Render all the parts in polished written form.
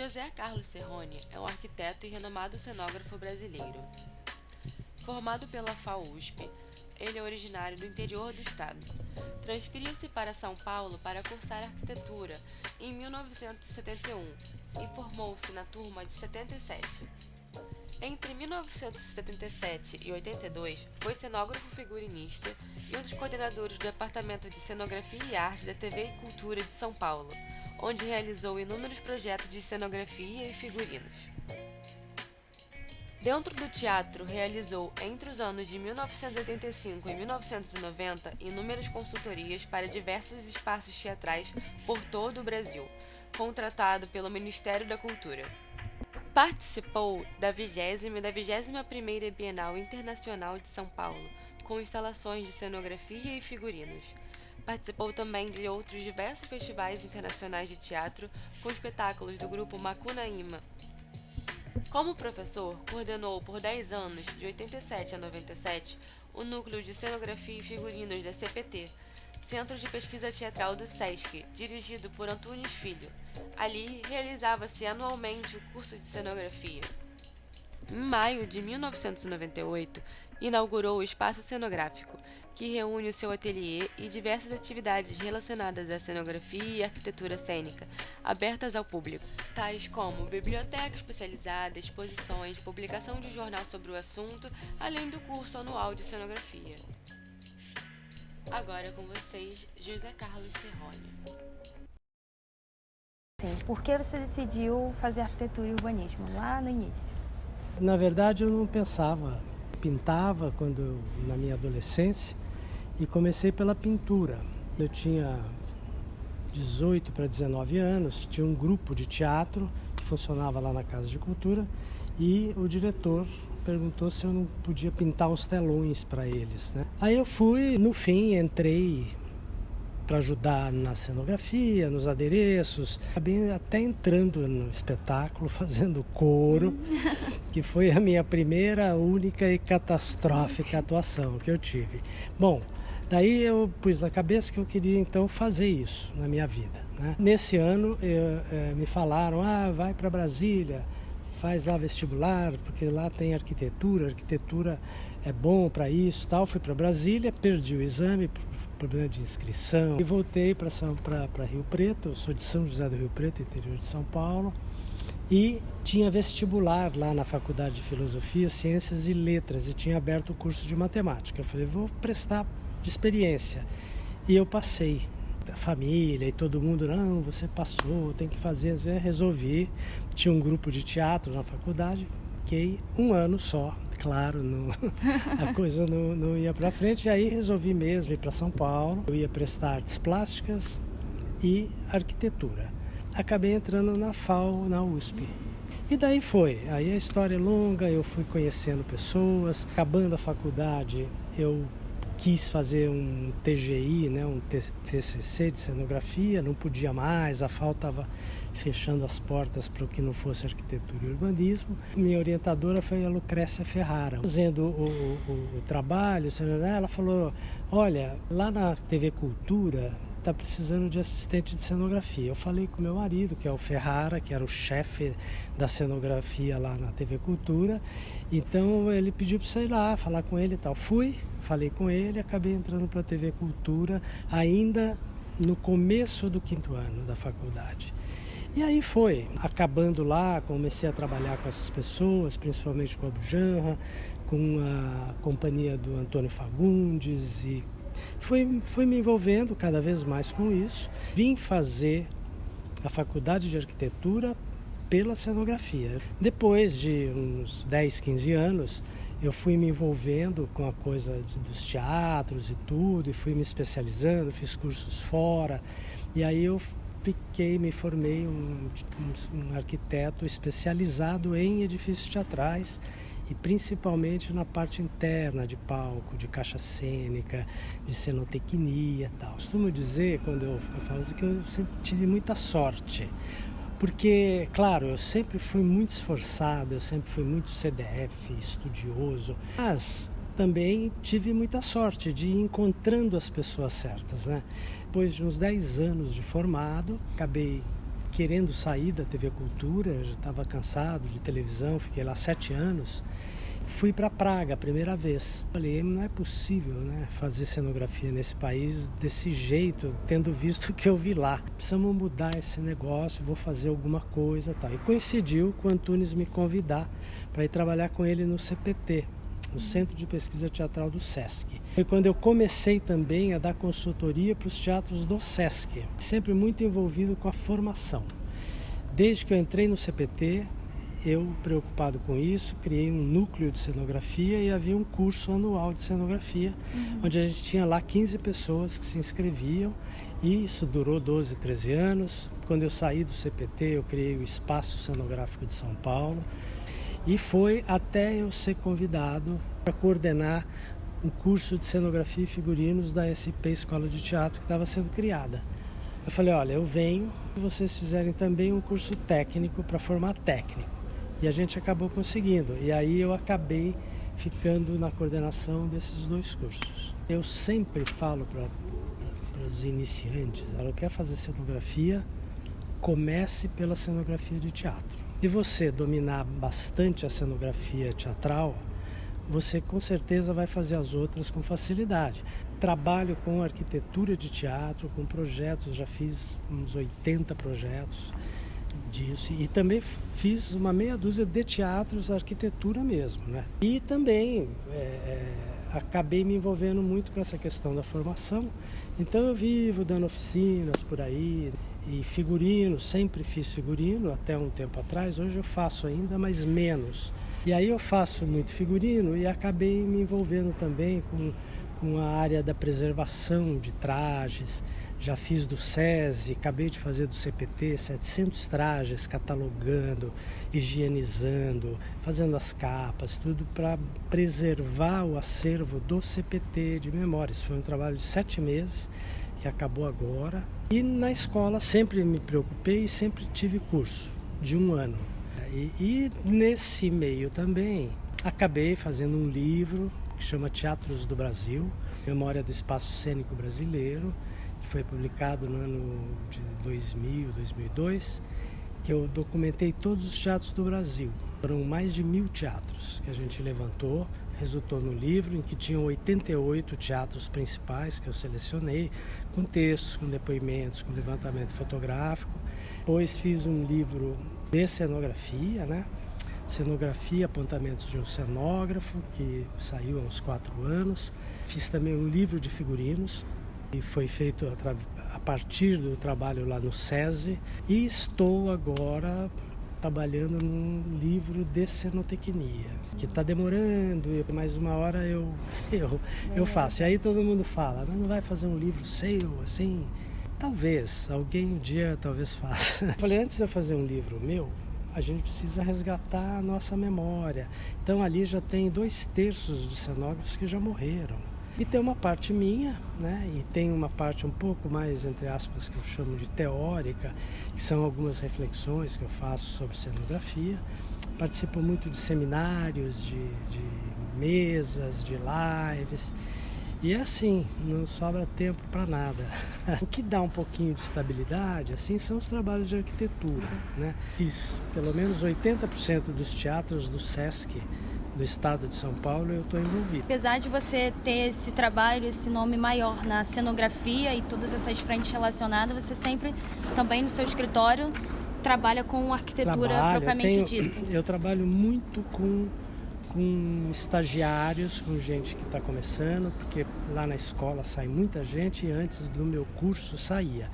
José Carlos Cerrone é um arquiteto e renomado cenógrafo brasileiro. Formado pela FAUSP, ele é originário do interior do estado. Transferiu-se para São Paulo para cursar arquitetura em 1971 e formou-se na turma de 77. Entre 1977 e 82, foi cenógrafo figurinista e um dos coordenadores do Departamento de Cenografia e Arte da TV e Cultura de São Paulo, onde realizou inúmeros projetos de cenografia e figurinos. Dentro do teatro, realizou, entre os anos de 1985 e 1990, inúmeras consultorias para diversos espaços teatrais por todo o Brasil, contratado pelo Ministério da Cultura. Participou da 20ª e da 21ª Bienal Internacional de São Paulo, com instalações de cenografia e figurinos. Participou também de outros diversos festivais internacionais de teatro, com espetáculos do grupo Macunaíma. Como professor, coordenou por 10 anos, de 87 a 97, o Núcleo de Cenografia e Figurinos da CPT, Centro de Pesquisa Teatral do SESC, dirigido por Antunes Filho. Ali, realizava-se anualmente o curso de cenografia. Em maio de 1998, inaugurou o Espaço Cenográfico, que reúne o seu ateliê e diversas atividades relacionadas à cenografia e arquitetura cênica, abertas ao público, tais como biblioteca especializada, exposições, publicação de jornal sobre o assunto, além do curso anual de cenografia. Agora com vocês, José Carlos Cerrone. Sim, por que você decidiu fazer arquitetura e urbanismo lá no início? Na verdade, eu não pensava. Pintava na minha adolescência e comecei pela pintura. Eu tinha 18 para 19 anos, tinha um grupo de teatro que funcionava lá na Casa de Cultura e o diretor perguntou se eu não podia pintar uns telões para eles, né? Aí eu fui, no fim, entrei para ajudar na cenografia, nos adereços. Acabei até entrando no espetáculo, fazendo coro, que foi a minha primeira, única e catastrófica atuação que eu tive. Bom, daí eu pus na cabeça que eu queria então fazer isso na minha vida, né? Nesse ano me falaram, vai para Brasília, faz lá vestibular, porque lá tem arquitetura é bom para isso, tal. Fui para Brasília, perdi o exame por problema de inscrição e voltei para Rio Preto. Eu sou de São José do Rio Preto, interior de São Paulo, e tinha vestibular lá na Faculdade de Filosofia, Ciências e Letras e tinha aberto o curso de matemática. Eu falei, vou prestar de experiência, e eu passei. A família e todo mundo, não, você passou, tem que fazer. Eu resolvi, tinha um grupo de teatro na faculdade, fiquei um ano só, claro, a coisa não ia para frente, e aí resolvi mesmo ir para São Paulo. Eu ia prestar artes plásticas e arquitetura. Acabei entrando na FAU, na USP. E daí aí a história é longa, eu fui conhecendo pessoas. Acabando a faculdade, eu quis fazer um TGI, né, um TCC de cenografia, não podia mais, a FAU estava fechando as portas para o que não fosse arquitetura e urbanismo. Minha orientadora foi a Lucrécia Ferrara. Fazendo o trabalho, ela falou, olha, lá na TV Cultura está precisando de assistente de cenografia. Eu falei com meu marido, que é o Ferrara, que era o chefe da cenografia lá na TV Cultura. Então ele pediu para você ir lá, falar com ele e tal. Fui, falei com ele, acabei entrando para a TV Cultura ainda no começo do 5º ano da faculdade. E aí acabando lá, comecei a trabalhar com essas pessoas, principalmente com a Bujanra, com a companhia do Antônio Fagundes, e fui me envolvendo cada vez mais com isso. Vim fazer a faculdade de arquitetura pela cenografia. Depois de uns 10, 15 anos, eu fui me envolvendo com a coisa dos teatros e tudo, e fui me especializando, fiz cursos fora, e aí eu me formei um arquiteto especializado em edifícios teatrais, e principalmente na parte interna de palco, de caixa cênica, de cenotecnia e tal. Costumo dizer, quando eu falo assim, que eu sempre tive muita sorte, porque, claro, eu sempre fui muito esforçado, eu sempre fui muito CDF, estudioso, mas também tive muita sorte de ir encontrando as pessoas certas, né? Depois de uns 10 anos de formado, acabei querendo sair da TV Cultura, já estava cansado de televisão, fiquei lá 7 anos. Fui para Praga a primeira vez. Falei, não é possível, né, fazer cenografia nesse país desse jeito, tendo visto o que eu vi lá. Precisamos mudar esse negócio, vou fazer alguma coisa. Tá. E coincidiu com o Antunes me convidar para ir trabalhar com ele no CPT, no Centro de Pesquisa Teatral do SESC. Foi quando eu comecei também a dar consultoria para os teatros do SESC, sempre muito envolvido com a formação. Desde que eu entrei no CPT, eu, preocupado com isso, criei um núcleo de cenografia e havia um curso anual de cenografia, onde a gente tinha lá 15 pessoas que se inscreviam, e isso durou 12, 13 anos. Quando eu saí do CPT, eu criei o Espaço Cenográfico de São Paulo, e foi até eu ser convidado para coordenar um curso de cenografia e figurinos da SP Escola de Teatro que estava sendo criada. Eu falei, olha, eu venho e vocês fizerem também um curso técnico para formar técnico. E a gente acabou conseguindo. E aí eu acabei ficando na coordenação desses 2 cursos. Eu sempre falo para os iniciantes, ela quer fazer cenografia, comece pela cenografia de teatro. Se você dominar bastante a cenografia teatral, você com certeza vai fazer as outras com facilidade. Trabalho com arquitetura de teatro, com projetos, já fiz uns 80 projetos disso, e também fiz uma meia dúzia de teatros, arquitetura mesmo, né? E também acabei me envolvendo muito com essa questão da formação, então eu vivo dando oficinas por aí, e figurino, sempre fiz figurino até um tempo atrás, hoje eu faço ainda, mas menos. E aí eu faço muito figurino e acabei me envolvendo também com a área da preservação de trajes. Já fiz do SESI, acabei de fazer do CPT, 700 trajes, catalogando, higienizando, fazendo as capas, tudo para preservar o acervo do CPT de memórias. Foi um trabalho de 7 meses, que acabou agora. E na escola sempre me preocupei e sempre tive curso de 1 ano. E nesse meio também acabei fazendo um livro que chama Teatros do Brasil, Memória do Espaço Cênico Brasileiro, que foi publicado no ano de 2000, 2002, que eu documentei todos os teatros do Brasil. Foram mais de 1000 teatros que a gente levantou, resultou no livro em que tinham 88 teatros principais que eu selecionei, com textos, com depoimentos, com levantamento fotográfico. Depois fiz um livro de cenografia, né? Cenografia, apontamentos de um cenógrafo, que saiu há uns 4 anos. Fiz também um livro de figurinos, e foi feito a partir do trabalho lá no SESI. E estou agora trabalhando num livro de cenotecnia, que está demorando, mas uma hora eu faço. E aí todo mundo fala, não vai fazer um livro seu, assim? Talvez, alguém um dia talvez faça. Eu falei, antes de eu fazer um livro meu, a gente precisa resgatar a nossa memória. Então ali já tem 2/3 de cenógrafos que já morreram. E tem uma parte minha, né? E tem uma parte um pouco mais, entre aspas, que eu chamo de teórica, que são algumas reflexões que eu faço sobre cenografia. Participo muito de seminários, de mesas, de lives. E é assim, não sobra tempo para nada. O que dá um pouquinho de estabilidade, assim, são os trabalhos de arquitetura, né? Fiz pelo menos 80% dos teatros do SESC do estado de São Paulo, eu estou envolvido. Apesar de você ter esse trabalho, esse nome maior na cenografia e todas essas frentes relacionadas, você sempre, também no seu escritório, trabalha com arquitetura propriamente dita. Eu trabalho muito com estagiários, com gente que está começando, porque lá na escola sai muita gente e antes do meu curso saía.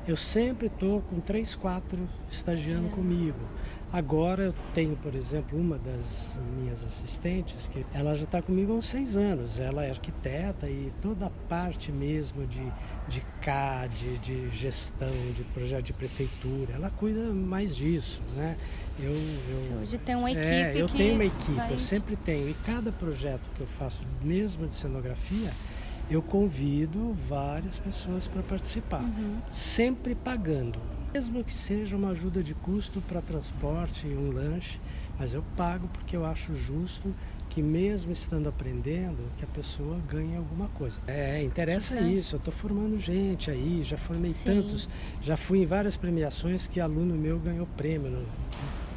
Eu sempre estou com 3, 4 estagiando comigo. Agora eu tenho, por exemplo, uma das minhas assistentes, que ela já está comigo há uns 6 anos. Ela é arquiteta e toda a parte mesmo de CAD, de gestão, de projeto de prefeitura, ela cuida mais disso, né? Você hoje tem uma equipe eu que tenho uma equipe, eu sempre tenho. E cada projeto que eu faço, mesmo de cenografia, eu convido várias pessoas para participar, sempre pagando. Mesmo que seja uma ajuda de custo para transporte e um lanche, mas eu pago porque eu acho justo que mesmo estando aprendendo, que a pessoa ganhe alguma coisa. Interessa isso, eu estou formando gente aí, já formei tantos, já fui em várias premiações que aluno meu ganhou prêmio.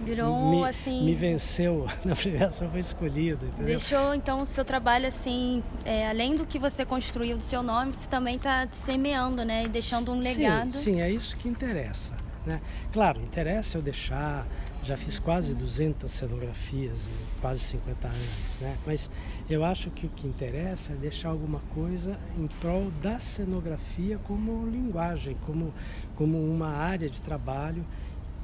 Virou me venceu na premiação, foi escolhido, entendeu? Deixou então o seu trabalho assim, além do que você construiu do seu nome, você também está semeando, né, e deixando um legado. Sim, é isso que interessa, né? Claro, interessa eu deixar, já fiz quase 200 cenografias em quase 50 anos, né? Mas eu acho que o que interessa é deixar alguma coisa em prol da cenografia como linguagem, como uma área de trabalho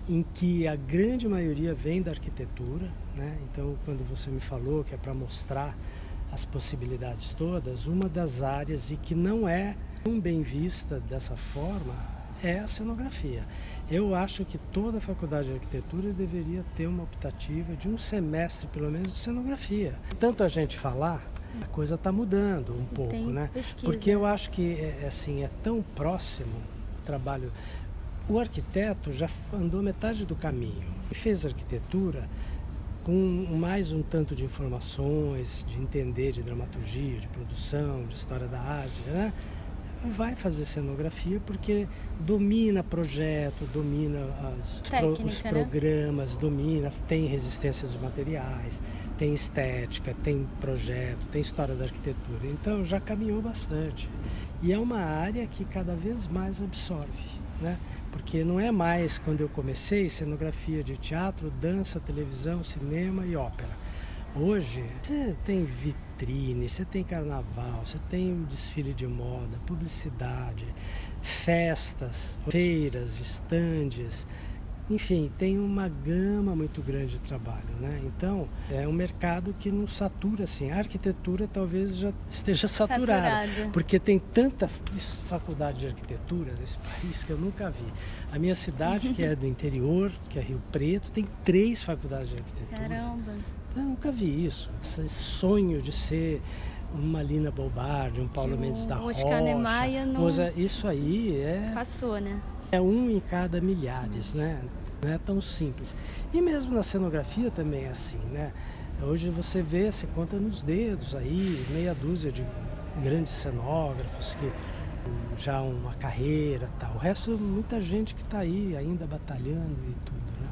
em que a grande maioria vem da arquitetura, né? Então, quando você me falou que é para mostrar as possibilidades todas, uma das áreas e que não é tão bem vista dessa forma é a cenografia. Eu acho que toda a faculdade de arquitetura deveria ter uma optativa de um semestre, pelo menos, de cenografia. Tanto a gente falar, a coisa está mudando um pouco, né? Pesquisa. Porque eu acho que é tão próximo o trabalho. O arquiteto já andou metade do caminho e fez arquitetura com mais um tanto de informações, de entender de dramaturgia, de produção, de história da arte, né? Vai fazer cenografia porque domina projeto, domina os programas, domina, tem resistência dos materiais, tem estética, tem projeto, tem história da arquitetura. Então já caminhou bastante. E é uma área que cada vez mais absorve, né? Porque não é mais, quando eu comecei, cenografia de teatro, dança, televisão, cinema e ópera. Hoje, você tem vitrine, você tem carnaval, você tem desfile de moda, publicidade, festas, feiras, estandes, enfim, tem uma gama muito grande de trabalho, né? Então, é um mercado que não satura assim. A arquitetura talvez já esteja saturada, porque tem tanta faculdade de arquitetura nesse país que eu nunca vi. A minha cidade, que é do interior, que é Rio Preto, tem 3 faculdades de arquitetura. Caramba! Eu nunca vi isso. Esse sonho de ser uma Lina Bobardi, um Paulo Mendes da Rocha. Oscar Niemeyer não... Isso aí Passou, né? É um em cada milhares, né? Não é tão simples. E mesmo na cenografia também é assim, né? Hoje você vê, se conta nos dedos aí, meia dúzia de grandes cenógrafos que já uma carreira e tal. O resto, muita gente que está aí ainda batalhando e tudo, né?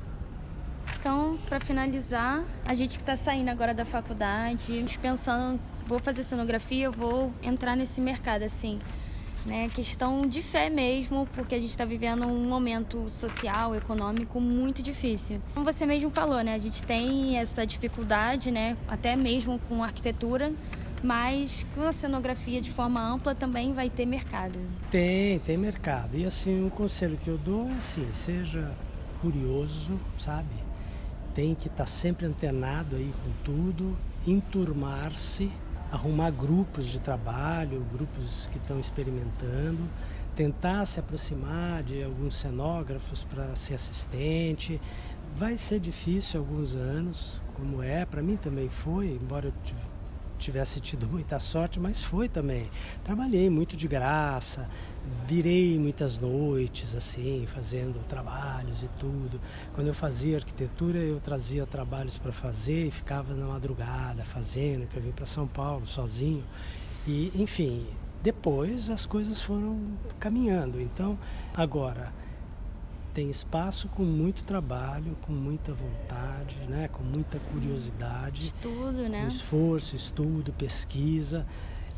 Então, para finalizar, a gente que está saindo agora da faculdade, pensando, vou fazer cenografia, vou entrar nesse mercado, assim, né? Questão de fé mesmo, porque a gente está vivendo um momento social, econômico muito difícil. Como você mesmo falou, né? A gente tem essa dificuldade, né? Até mesmo com arquitetura, mas com a cenografia de forma ampla também vai ter mercado. Tem mercado. E assim, um conselho que eu dou é assim, seja curioso, sabe? Tem que estar sempre antenado aí com tudo, enturmar-se, arrumar grupos de trabalho, grupos que estão experimentando, tentar se aproximar de alguns cenógrafos para ser assistente. Vai ser difícil alguns anos, como para mim também foi, embora eu tivesse tido muita sorte, mas foi também. Trabalhei muito de graça, virei muitas noites, assim, fazendo trabalhos e tudo. Quando eu fazia arquitetura, eu trazia trabalhos para fazer e ficava na madrugada fazendo, que eu vim para São Paulo sozinho. E, enfim, depois as coisas foram caminhando. Então, agora, tem espaço com muito trabalho, com muita vontade, né? Com muita curiosidade. Estudo, né? Esforço, estudo, pesquisa.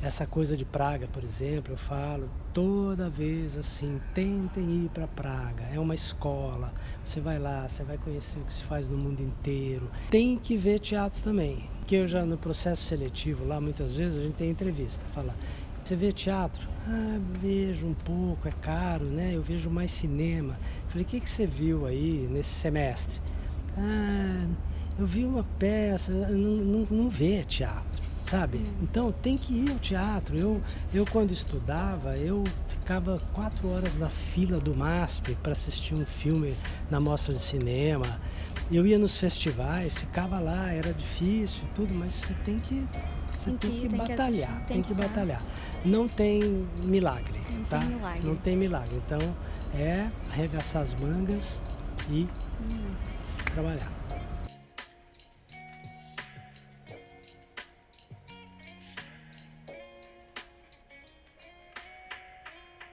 Essa coisa de Praga, por exemplo, eu falo toda vez assim, tentem ir para Praga, é uma escola, você vai lá, você vai conhecer o que se faz no mundo inteiro. Tem que ver teatro também, porque eu já no processo seletivo lá, muitas vezes a gente tem entrevista, fala, você vê teatro? Ah, vejo um pouco, é caro, né? Eu vejo mais cinema. Falei, o que você viu aí nesse semestre? Ah, eu vi uma peça, não vê teatro. Sabe? Então tem que ir ao teatro. Eu quando estudava, eu ficava 4 horas na fila do MASP para assistir um filme na mostra de cinema. Eu ia nos festivais, ficava lá, era difícil, tudo, mas você tem que batalhar, tem que batalhar. Não tem milagre, tá? Não tem milagre. Então é arregaçar as mangas e trabalhar.